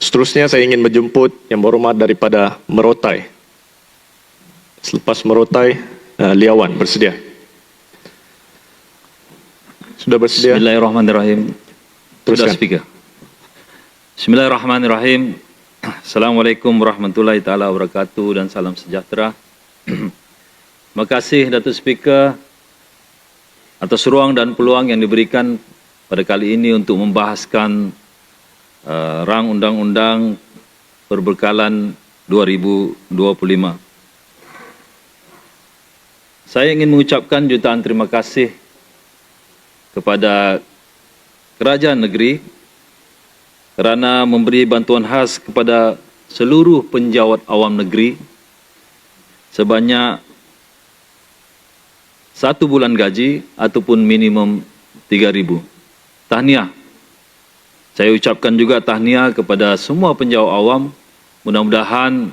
Seterusnya saya ingin menjemput Yang Berhormat daripada Merotai. Selepas Merotai, Liawan bersedia. Sudah bersedia? Bismillahirrahmanirrahim. Teruskan. Speaker. Bismillahirrahmanirrahim. Assalamualaikum warahmatullahi taala wabarakatuh dan salam sejahtera. Terima kasih Datuk Speaker atas ruang dan peluang yang diberikan pada kali ini untuk membahaskan rang undang-undang perbekalan 2025. Saya ingin mengucapkan jutaan terima kasih kepada kerajaan negeri kerana memberi bantuan khas kepada seluruh penjawat awam negeri sebanyak 1 bulan gaji ataupun minimum 3,000. Tahniah. Saya ucapkan juga tahniah kepada semua penjawat awam. Mudah-mudahan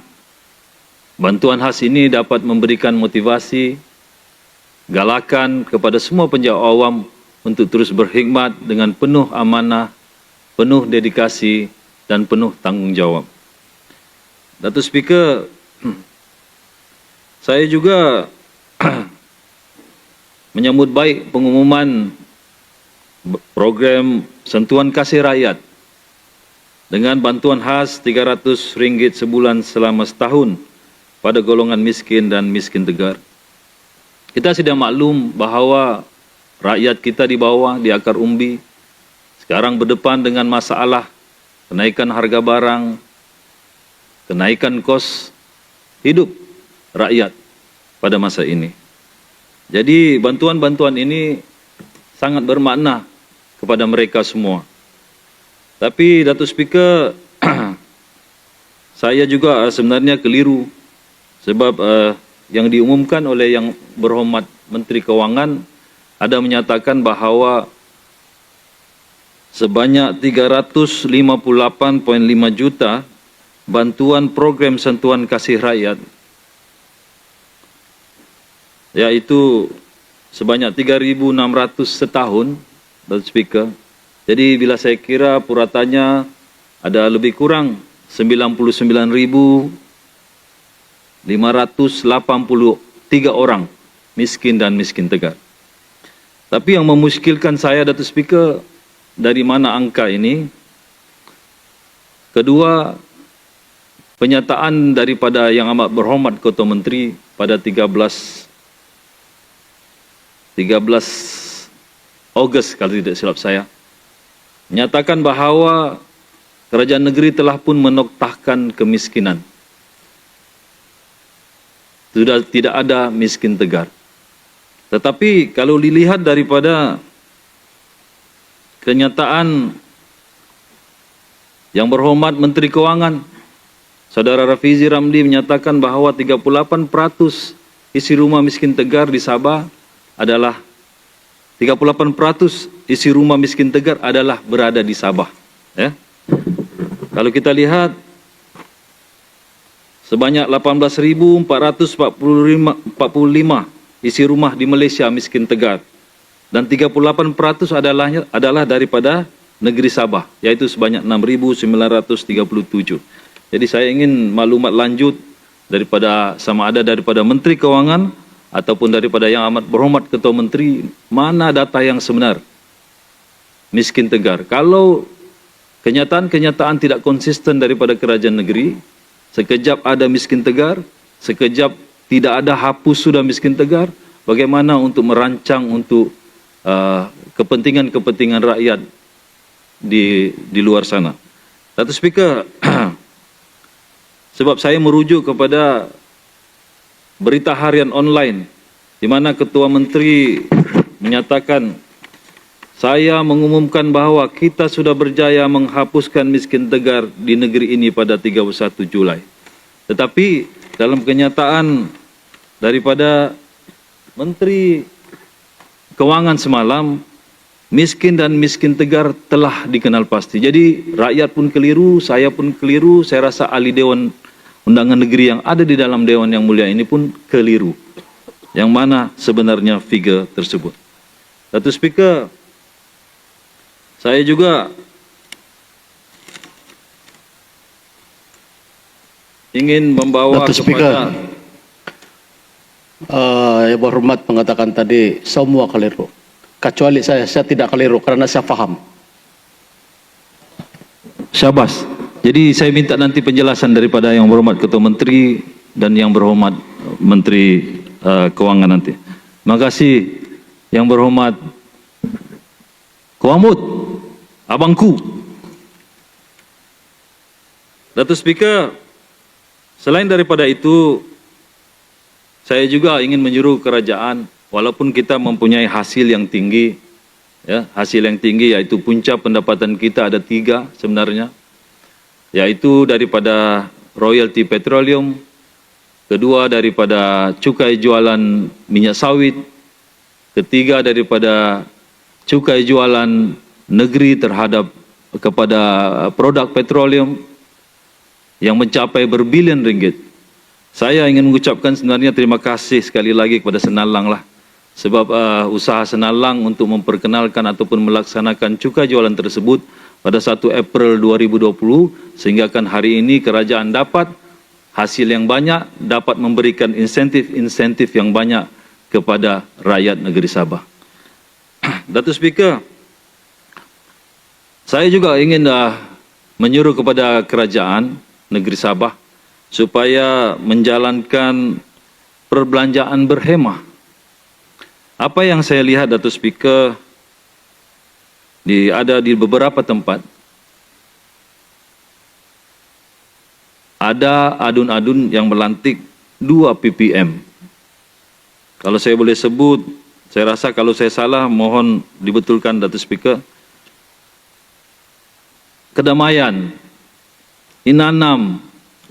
bantuan khas ini dapat memberikan motivasi, galakan kepada semua penjawat awam untuk terus berkhidmat dengan penuh amanah, penuh dedikasi dan penuh tanggungjawab. Datuk Speaker, saya juga menyambut baik pengumuman program Sentuhan Kasih Rakyat dengan bantuan khas RM300 sebulan selama setahun pada golongan miskin dan miskin tegar. Kita sudah maklum bahawa rakyat kita di bawah, di akar umbi, sekarang berdepan dengan masalah kenaikan harga barang, kenaikan kos hidup rakyat pada masa ini. Jadi bantuan-bantuan ini sangat bermakna kepada mereka semua. Tapi Datuk Speaker, saya juga sebenarnya keliru sebab yang diumumkan oleh Yang Berhormat Menteri Kewangan ada menyatakan bahawa sebanyak 358.5 juta bantuan program Sentuhan Kasih Rakyat, yaitu sebanyak 3.600 setahun, Datuk Speaker. Jadi bila saya kira puratannya ada lebih kurang 99.583 orang miskin dan miskin tegar. Tapi yang memuskilkan saya, Datuk Speaker, dari mana angka ini? Kedua, penyataan daripada Yang Amat Berhormat Ketua Menteri pada 13 Ogos kalau tidak silap saya, menyatakan bahawa kerajaan negeri telah pun menoktahkan kemiskinan. Sudah tidak ada miskin tegar. Tetapi kalau dilihat daripada kenyataan Yang Berhormat Menteri Kewangan, Saudara Rafizi Ramli menyatakan bahawa 38% isi rumah miskin tegar di Sabah adalah 38% isi rumah miskin tegar adalah berada di Sabah. Ya. Kalau kita lihat sebanyak 18.445 isi rumah di Malaysia miskin tegar dan 38% adalah daripada negeri Sabah, yaitu sebanyak 6.937. Jadi saya ingin maklumat lanjut daripada sama ada daripada Menteri Kewangan ataupun daripada Yang Amat Berhormat Ketua Menteri, mana data yang sebenar miskin tegar. Kalau kenyataan-kenyataan tidak konsisten daripada kerajaan negeri, sekejap ada miskin tegar, sekejap tidak ada, hapus sudah miskin tegar, bagaimana untuk merancang untuk kepentingan-kepentingan rakyat di luar sana. Datuk Speaker, sebab saya merujuk kepada berita harian online di mana Ketua Menteri menyatakan, saya mengumumkan bahawa kita sudah berjaya menghapuskan miskin tegar di negeri ini pada 31 Julai. Tetapi dalam kenyataan daripada Menteri Kewangan semalam, miskin dan miskin tegar telah dikenal pasti. Jadi rakyat pun keliru, saya pun keliru, saya rasa ahli Dewan Undangan Negeri yang ada di dalam Dewan Yang Mulia ini pun keliru. Yang mana sebenarnya figure tersebut. Datuk Speaker, saya juga ingin membawa Datuk Speaker, kepada Yang berhormat mengatakan tadi semua keliru. Kecuali saya tidak keliru karena saya faham. Syabas. Jadi saya minta nanti penjelasan daripada yang berhormat Ketua Menteri dan yang berhormat Menteri Keuangan nanti. Terima kasih yang berhormat Kuamut, abangku. Datuk Speaker, selain daripada itu, saya juga ingin menyuruh kerajaan, walaupun kita mempunyai hasil yang tinggi, ya, hasil yang tinggi yaitu punca pendapatan kita ada 3 sebenarnya, yaitu daripada royalti petroleum, kedua daripada cukai jualan minyak sawit, ketiga daripada cukai jualan negeri terhadap kepada produk petroleum yang mencapai berbilion ringgit. Saya ingin mengucapkan sebenarnya terima kasih sekali lagi kepada Senalang lah. Sebab usaha Senalang untuk memperkenalkan ataupun melaksanakan cukai jualan tersebut pada 1 April 2020 sehingga kan hari ini kerajaan dapat hasil yang banyak, dapat memberikan insentif-insentif yang banyak kepada rakyat negeri Sabah. Datuk Speaker, saya juga ingin menyuruh kepada kerajaan negeri Sabah supaya menjalankan perbelanjaan berhemah. Apa yang saya lihat, Datuk Speaker, ada di beberapa tempat, ada adun-adun yang melantik 2 ppm. Kalau saya boleh sebut, saya rasa kalau saya salah, mohon dibetulkan, Datuk Speaker. Kedamaian, Inanam,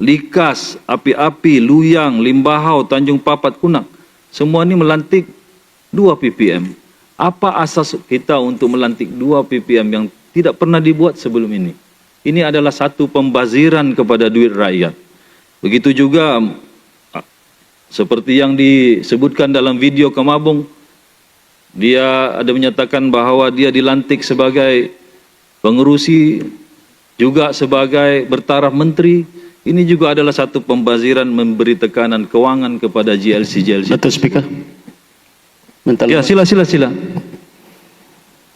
Likas, Api-Api, Luyang, Limbahau, Tanjung Papat, Kunak. Semua ini melantik 2 ppm. Apa asas kita untuk melantik 2 ppm yang tidak pernah dibuat sebelum ini? Ini adalah satu pembaziran kepada duit rakyat. Begitu juga seperti yang disebutkan dalam video Kemabung, dia ada menyatakan bahawa dia dilantik sebagai pengerusi, juga sebagai bertaraf menteri. Ini juga adalah satu pembaziran memberi tekanan kewangan kepada GLC. Datuk Speaker. Ya, sila.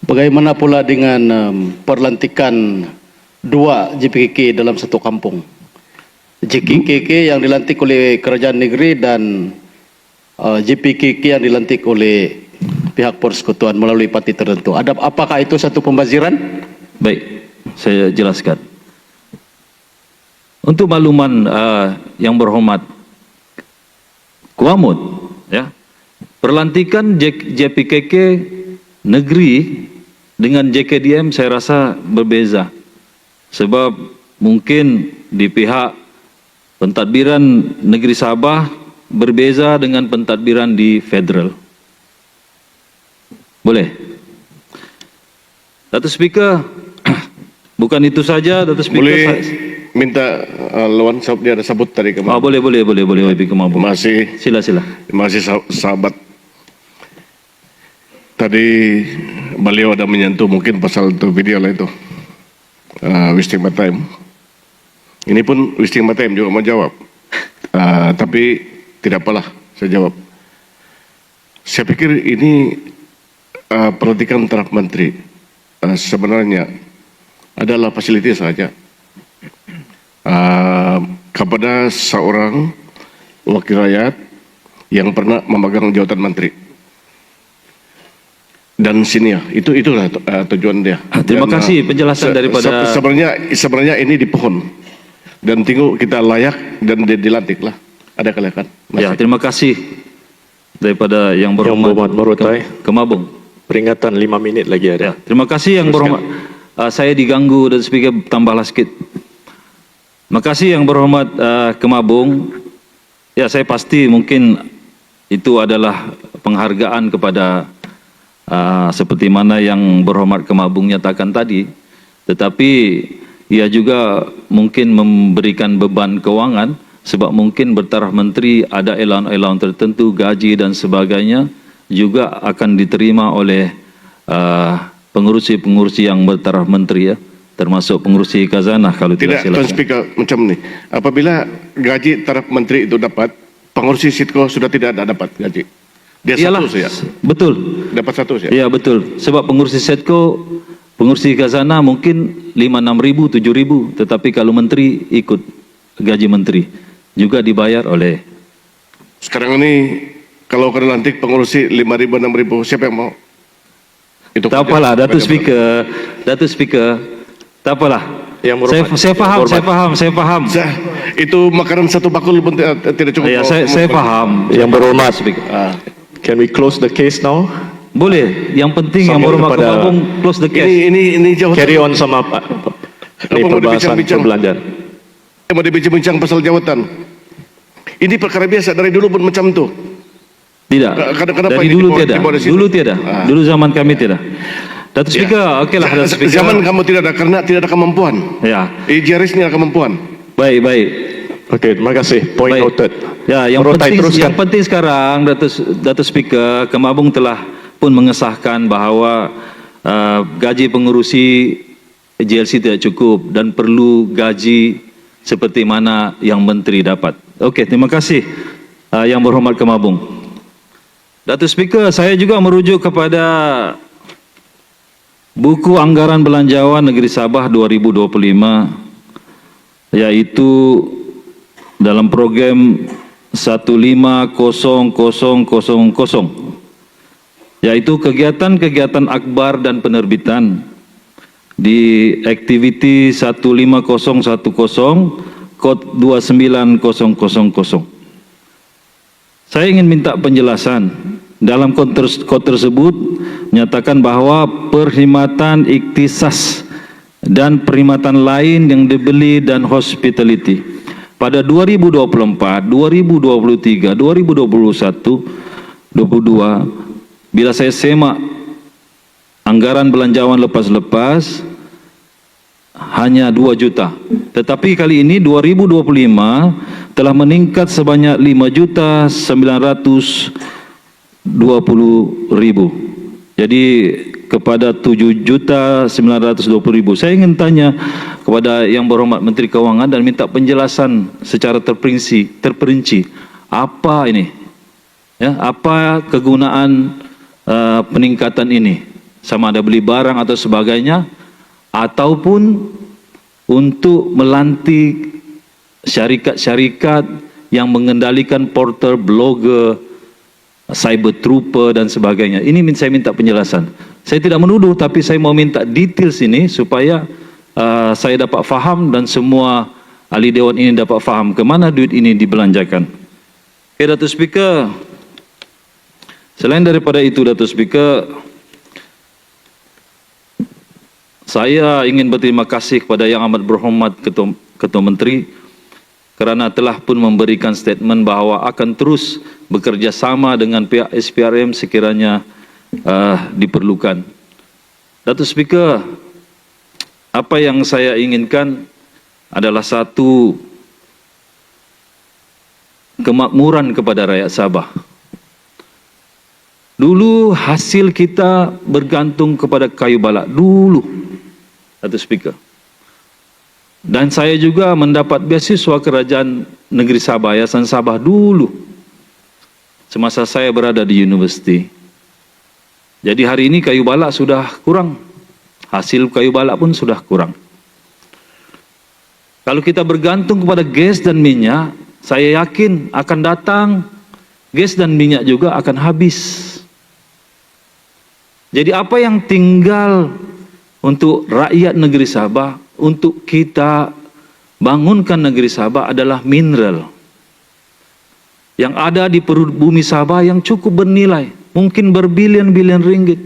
Bagaimana pula dengan perlantikan 2 JPKK dalam satu kampung? JKK yang dilantik oleh kerajaan negeri dan JPKK yang dilantik oleh pihak persekutuan melalui parti tertentu. Apakah itu satu pembaziran? Baik, saya jelaskan. Untuk makluman yang berhormat Kuamut, ya, perlantikan JPKK negeri dengan JKDM saya rasa berbeza. Sebab mungkin di pihak pentadbiran negeri Sabah berbeza dengan pentadbiran di federal. Boleh? Datuk Speaker, bukan itu saja, Datuk Speaker. Boleh minta lawan sahab dia ada sabut tadi kemarin. Boleh, YB Kemabung. Masih. Sila. Terima kasih sahabat. Tadi beliau ada menyentuh mungkin pasal itu video lah itu. Wasting my time. Ini pun wasting my time juga mau jawab. Tapi tidak apalah, saya jawab. Saya pikir ini perhatikan taraf menteri sebenarnya adalah fasilitas saja kepada seorang wakil rakyat yang pernah memegang jabatan menteri dan senior. Itulah tujuan dia. Terima kasih penjelasan daripada sebenarnya ini di pohon dan tunggu kita layak dan dilantik lah. Ada kalian. Ya, terima kasih daripada yang berhormat Merotai. Kemabung. Peringatan 5 menit lagi ada. Ya, terima kasih yang berhormat. Saya diganggu dan speaker tambahlah sikit. Terima kasih yang berhormat Kemabung. Ya, saya pasti mungkin itu adalah penghargaan kepada seperti mana yang berhormat Kemabung nyatakan tadi. Tetapi ia juga mungkin memberikan beban keuangan sebab mungkin bertaraf menteri ada allowance tertentu, gaji dan sebagainya juga akan diterima oleh pengurusi-pengurusi yang bertaraf menteri, ya. termasuk pengurusi khazanah kalau tidak Tidak, Tuan silap. Speaker, macam ni. Apabila gaji taraf menteri itu dapat, pengurusi SITKO sudah tidak ada dapat gaji. Dia Iyalah, satu saja. betul. Dapat satu saja. Ya betul. Sebab pengurusi Setko, pengurusi khazanah mungkin 5-6 ribu, 7 ribu. Tetapi kalau menteri ikut gaji menteri. Juga dibayar oleh. Sekarang ini, kalau kena lantik pengurusi 5.000, 6.000, siapa yang mau? Itu Tak kerja. apalah, Datuk Bagaimana? Speaker. Tak apalah. Yang berhormat. Saya faham, Yang saya faham, saya faham. Itu makanan satu bakul pun tidak cukup. Ya, saya faham. Yang berhormat. Speaker. Can we close the case now? Boleh. Yang penting yang Sambil berhormat kepada- Kemabung close the case. Ini jawatan. Carry on sama ini Apa mau pembahasan dibincang-bincang? perbelanjaan. Mau dibincang pasal jawatan. Ini perkara biasa dari dulu pun macam tu. Tidak. Kenapa Dari ini dulu dibawa- tiada. dibawa di situ? Dulu tiada. Ah. Dulu zaman kami tidak. Datuk Ya. Speaker, okeylah Datuk Speaker. Zaman kamu tidak ada karena tidak ada kemampuan. Ya. Ijaris ini ada kemampuan. Baik, baik. Okey, terima kasih. Point Baik. noted. Ya, yang Merotai, penting, teruskan. yang penting sekarang Datuk Speaker, Kemabung telah pun mengesahkan bahawa gaji pengurusi JLC tidak cukup dan perlu gaji seperti mana yang menteri dapat. Okey, terima kasih yang berhormat Kemabung. Datuk Speaker, saya juga merujuk kepada buku Anggaran Belanjawan Negeri Sabah 2025, yaitu dalam program 150000, yaitu kegiatan-kegiatan akbar dan penerbitan di aktiviti 15010 kod 29000. Saya ingin minta penjelasan. Dalam kod tersebut menyatakan bahawa perkhidmatan iktisas dan perkhidmatan lain yang dibeli dan hospitality pada 2024, 2023, 2021, 22, bila saya semak anggaran belanjawan lepas-lepas hanya 2 juta. Tetapi kali ini 2025 telah meningkat sebanyak 5.920.000. Jadi kepada 7.920.000. Saya ingin tanya kepada yang berhormat Menteri Keuangan dan minta penjelasan secara terperinci apa ini? Ya, apa kegunaan peningkatan ini? Sama ada beli barang atau sebagainya, ataupun untuk melantik syarikat-syarikat yang mengendalikan portal, blogger, cyber trooper dan sebagainya. Ini saya minta penjelasan. Saya tidak menuduh, tapi saya mau minta details ini supaya saya dapat faham dan semua ahli dewan ini dapat faham ke mana duit ini dibelanjakan. Okay, Datuk Speaker. Selain daripada itu, Datuk Speaker, saya ingin berterima kasih kepada Yang Amat Berhormat Ketua Menteri kerana telah pun memberikan statement bahawa akan terus bekerjasama dengan pihak SPRM sekiranya diperlukan. Datuk Speaker, apa yang saya inginkan adalah satu kemakmuran kepada rakyat Sabah. Dulu hasil kita bergantung kepada kayu balak dulu, Datuk Speaker. Dan saya juga mendapat beasiswa kerajaan negeri Sabah, Yayasan Sabah dulu, semasa saya berada di universiti. Jadi hari ini kayu balak sudah kurang, hasil kayu balak pun sudah kurang. Kalau kita bergantung kepada gas dan minyak, saya yakin akan datang gas dan minyak juga akan habis. Jadi apa yang tinggal untuk rakyat negeri Sabah, untuk kita bangunkan negeri Sabah adalah mineral yang ada di perut bumi Sabah yang cukup bernilai, mungkin berbilion-bilion ringgit.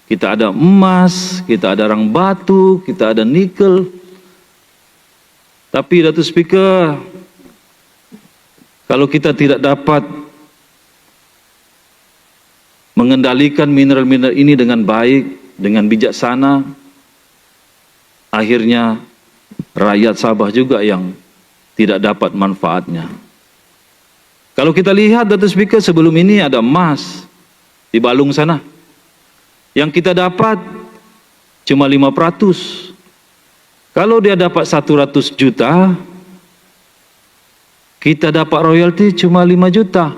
Kita ada emas, kita ada rang batu, kita ada nikel. Tapi Datuk Speaker, kalau kita tidak dapat mengendalikan mineral-mineral ini dengan baik, dengan bijaksana, akhirnya rakyat Sabah juga yang tidak dapat manfaatnya. Kalau kita lihat, Datuk Speaker, sebelum ini ada emas di Balung sana. Yang kita dapat cuma 5%. Kalau dia dapat 100 juta, kita dapat royalti cuma 5 juta.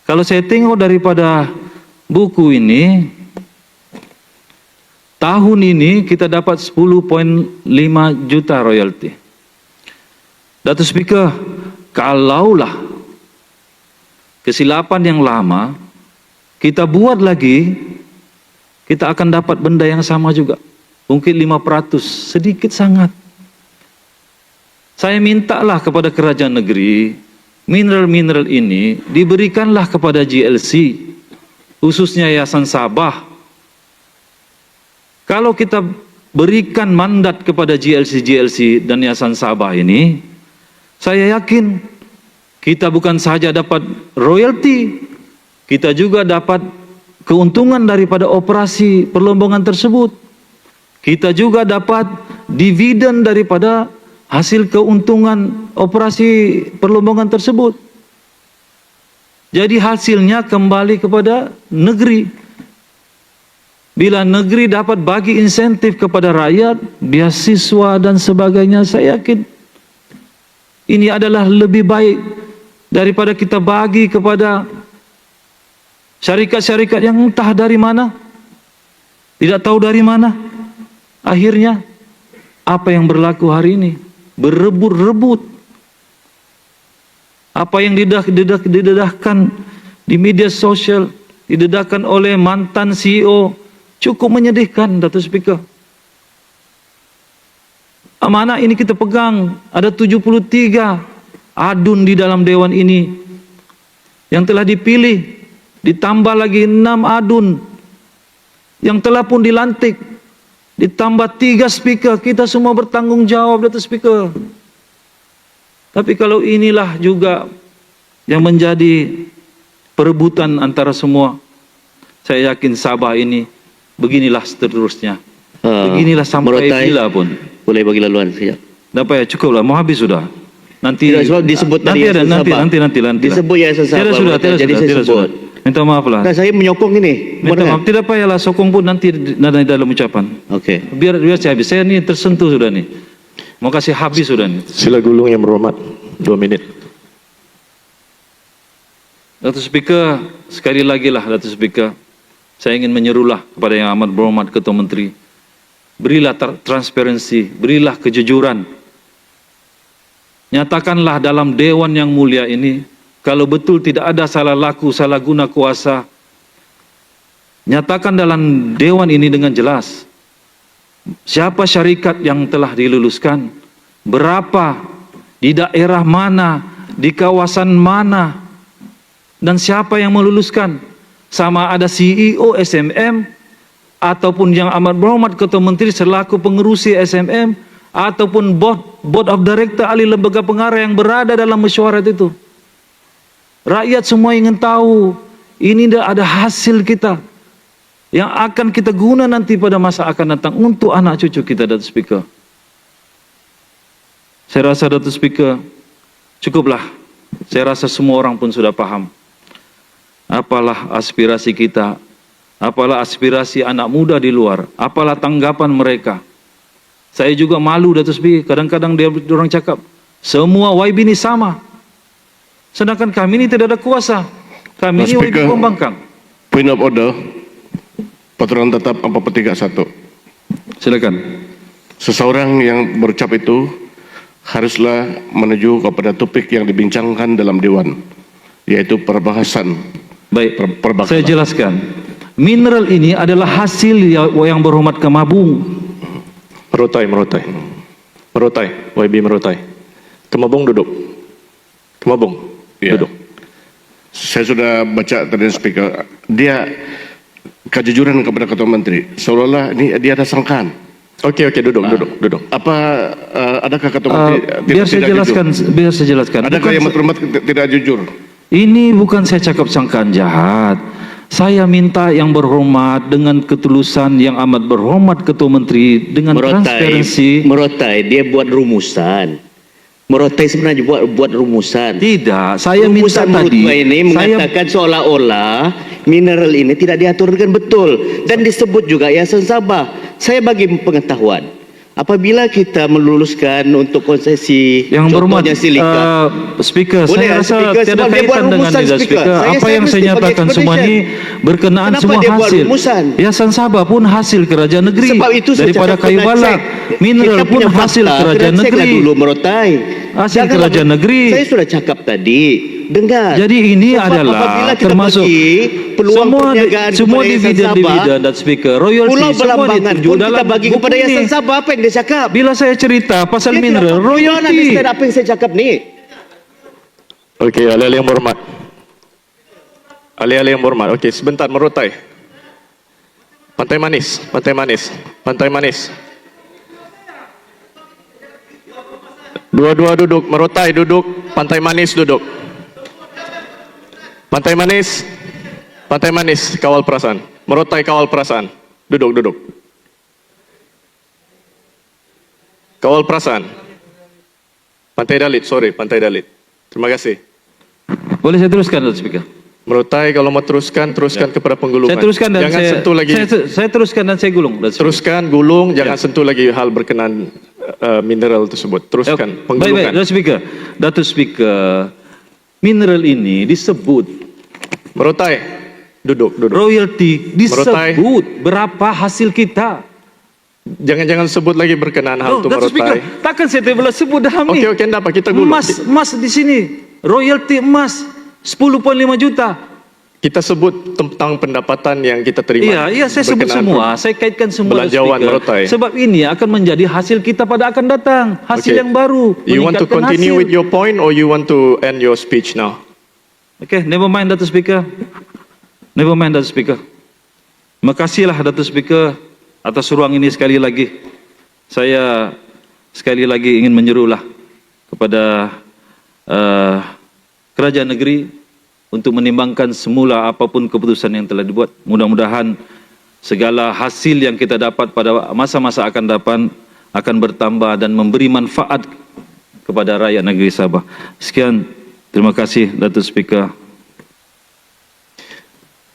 Kalau saya tengok daripada buku ini, tahun ini kita dapat 10,5 juta royalti. Datuk Speaker, kalaulah kesilapan yang lama kita buat lagi, kita akan dapat benda yang sama juga. Mungkin 5%, sedikit sangat. Saya mintalah kepada kerajaan negeri, mineral-mineral ini diberikanlah kepada GLC, khususnya Yayasan Sabah. Kalau kita berikan mandat kepada GLC dan Yayasan Sabah ini, saya yakin kita bukan saja dapat royalti, kita juga dapat keuntungan daripada operasi perlombongan tersebut. Kita juga dapat dividen daripada hasil keuntungan operasi perlombongan tersebut. Jadi hasilnya kembali kepada negeri. Bila negeri dapat bagi insentif kepada rakyat, beasiswa dan sebagainya, saya yakin ini adalah lebih baik daripada kita bagi kepada syarikat-syarikat yang entah dari mana, tidak tahu dari mana. Akhirnya apa yang berlaku hari ini? Berebut-rebut. Apa yang didedahkan di media sosial, didedahkan oleh mantan CEO, cukup menyedihkan, Datuk Speaker. Amanah ini kita pegang, ada 73 adun di dalam dewan ini yang telah dipilih, ditambah lagi 6 adun yang telah pun dilantik, ditambah 3 speaker. Kita semua bertanggung jawab, Datuk Speaker. Tapi kalau inilah juga yang menjadi perebutan antara semua, saya yakin Sabah ini beginilah seterusnya. Beginilah sampai bila pun. Boleh bagi laluan sekejap. Dapat ya, cukuplah, mau habis sudah. Nanti Tidak, sebab disebut tadi nanti ada, Yayasan nanti Sabah. Disebut Yayasan Sabah. Tidak sudah, tidak Jadi sudah, saya tidak sebut. sudah. Minta maaf lah. Nah, saya menyokong ini. Minta maaf, tidak payahlah sokong pun nanti di dalam ucapan. Okey. Biar saya habis. Saya ni tersentuh sudah nih. Mau kasih habis sudah nih. Sila gulung yang berhormat, 2 minit. Datuk Speaker, sekali lagi lah Datuk Speaker, saya ingin menyerulah kepada Yang Amat Berhormat Ketua Menteri, berilah transparansi, berilah kejujuran. Nyatakanlah dalam Dewan yang mulia ini, kalau betul tidak ada salah laku, salah guna kuasa, nyatakan dalam Dewan ini dengan jelas, siapa syarikat yang telah diluluskan, berapa, di daerah mana, di kawasan mana, dan siapa yang meluluskan. Sama ada CEO SMM, ataupun Yang Amat Berhormat Ketua Menteri selaku pengerusi SMM, ataupun board of director ahli lembaga pengarah yang berada dalam mesyuarat itu. Rakyat semua ingin tahu, ini ada hasil kita yang akan kita guna nanti pada masa akan datang untuk anak cucu kita, Datuk Speaker. Saya rasa, Datuk Speaker, cukuplah. Saya rasa semua orang pun sudah paham. Apalah aspirasi kita, apalah aspirasi anak muda di luar, apalah tanggapan mereka. Saya juga malu, Datuk Speaker, kadang-kadang orang cakap, semua YB ini sama. Sedangkan kami ini tidak ada kuasa. Kami ini YB Pembangkang. Point of order, Peraturan Tetap 431. Silakan. Seseorang yang berucap itu haruslah menuju kepada topik yang dibincangkan dalam Dewan, yaitu perbahasan. Baik, Perbakalan. saya jelaskan. Mineral ini adalah hasil yang berhormat ke Mabung. Merotai, YB Merotai. Kemabung duduk. Kemabung Ya. duduk. Saya sudah baca tadi speaker, dia kejujuran kepada Ketua Menteri, seolah-olah ini dia ada sangkaan. Oke, duduk. Apa adakah Ketua Menteri Biar saya jelaskan. Adakah Bukan yang berhormat tidak jujur? Ini bukan saya cakap sangkaan jahat. Saya minta yang berhormat dengan ketulusan Yang Amat Berhormat Ketua Menteri dengan transparansi. Merotai, dia buat rumusan. Merotai sebenarnya buat rumusan. Tidak, saya minta Rumusan tadi. Merotai ini mengatakan seolah-olah mineral ini tidak diatur dengan betul dan disebut juga Yayasan Sabah. Saya bagi pengetahuan, apabila kita meluluskan untuk konsesi Yang berhormat, contohnya silika. Speaker, Boleh, saya rasa Speaker, tiada sebab dia buat kaitan dengan rumusan, ini, Speaker. Speaker. Apa Saya yang saya mesti bagi nyatakan semua explanation. ini berkenaan Kenapa semua dia buat hasil. rumusan? Yayasan Sabah pun hasil kerajaan negeri. Sebab itu saya Daripada cakap kayu kena balak, cek. mineral Kita pun punya hasil fakta, kerajaan kena cek lah negeri. dulu Merotai. Hasil Janganlah kerajaan negeri. Saya sudah cakap tadi. Dengar. Jadi ini Sebab adalah apabila kita termasuk bagi peluang semua perniagaan semua kepada Yayasan Sabah, dividen dan speaker, royalty Pulau semua Belambangan dituju pun kita dalam bagi buku kepada Yayasan ini. Sabah. Apa yang dia cakap? Bila saya cerita pasal Dia mineral, tidak royalty. understand apa yang saya cakap ni. Okey, ahli-ahli yang berhormat. Ahli-ahli yang berhormat. Okey, sebentar Merotai. Pantai Manis, Pantai Manis, Pantai Manis. Dua-dua duduk, Merotai duduk, Pantai Manis duduk. Pantai Manis, Pantai Manis kawal perasaan. Merotai kawal perasaan. Duduk, duduk. Kawal perasaan. Pantai Dalit, sorry, Pantai Dalit. Terima kasih. Boleh saya teruskan, Dr. Speaker? Merotai kalau mau teruskan kepada penggulungan. Saya teruskan dan jangan saya sentuh lagi. Saya teruskan dan saya gulung. Dr. Speaker. Teruskan, gulung, jangan sentuh lagi hal berkenaan mineral tersebut. Teruskan, Baik, baik, penggulungan. Dr. Speaker. Dr. Speaker, mineral ini disebut, Merotai, duduk, duduk. royalty Merotai. disebut berapa hasil kita. Jangan sebut lagi berkenaan hal itu Dr. Speaker, Merotai. takkan saya tidak boleh sebut dah ni. Okey, apa kita gulung. Emas di sini, royalty emas 10.5 juta. Kita sebut tentang pendapatan yang kita terima. Iya, saya sebut berkenaan semua, saya kaitkan semua, Dr. belanjawan Speaker. Merotai. Sebab ini akan menjadi hasil kita pada akan datang, hasil Okey. yang baru. You want to meningkatkan continue hasil. with your point or you want to end your speech now? Okay, never mind, Dr. Speaker. Never mind, Dr. Speaker. Terima kasihlah, Dr. Speaker, atas ruang ini sekali lagi. Saya sekali lagi ingin menyerulah kepada kerajaan negeri untuk menimbangkan semula apapun keputusan yang telah dibuat. Mudah-mudahan segala hasil yang kita dapat pada masa-masa akan bertambah dan memberi manfaat kepada rakyat negeri Sabah. Sekian, terima kasih, Datuk Speaker.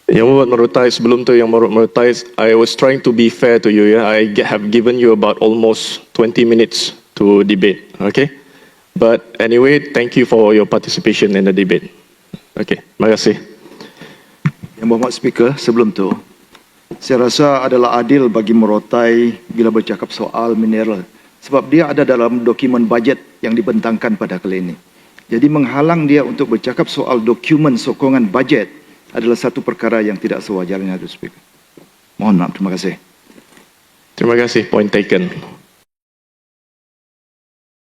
Yang membuat Merotai, sebelum tu yang Merotai, I was trying to be fair to you. Yeah, have given you about almost 20 minutes to debate. Okay, but anyway, thank you for your participation in the debate. Okay, terima kasih. Yang berhormat Speaker, sebelum tu, saya rasa adalah adil bagi Merotai bila bercakap soal mineral. Sebab dia ada dalam dokumen bajet yang dibentangkan pada kali ini. Jadi menghalang dia untuk bercakap soal dokumen sokongan bajet adalah satu perkara yang tidak sewajarnya, Speaker. Mohon maaf, terima kasih. Terima kasih, point taken.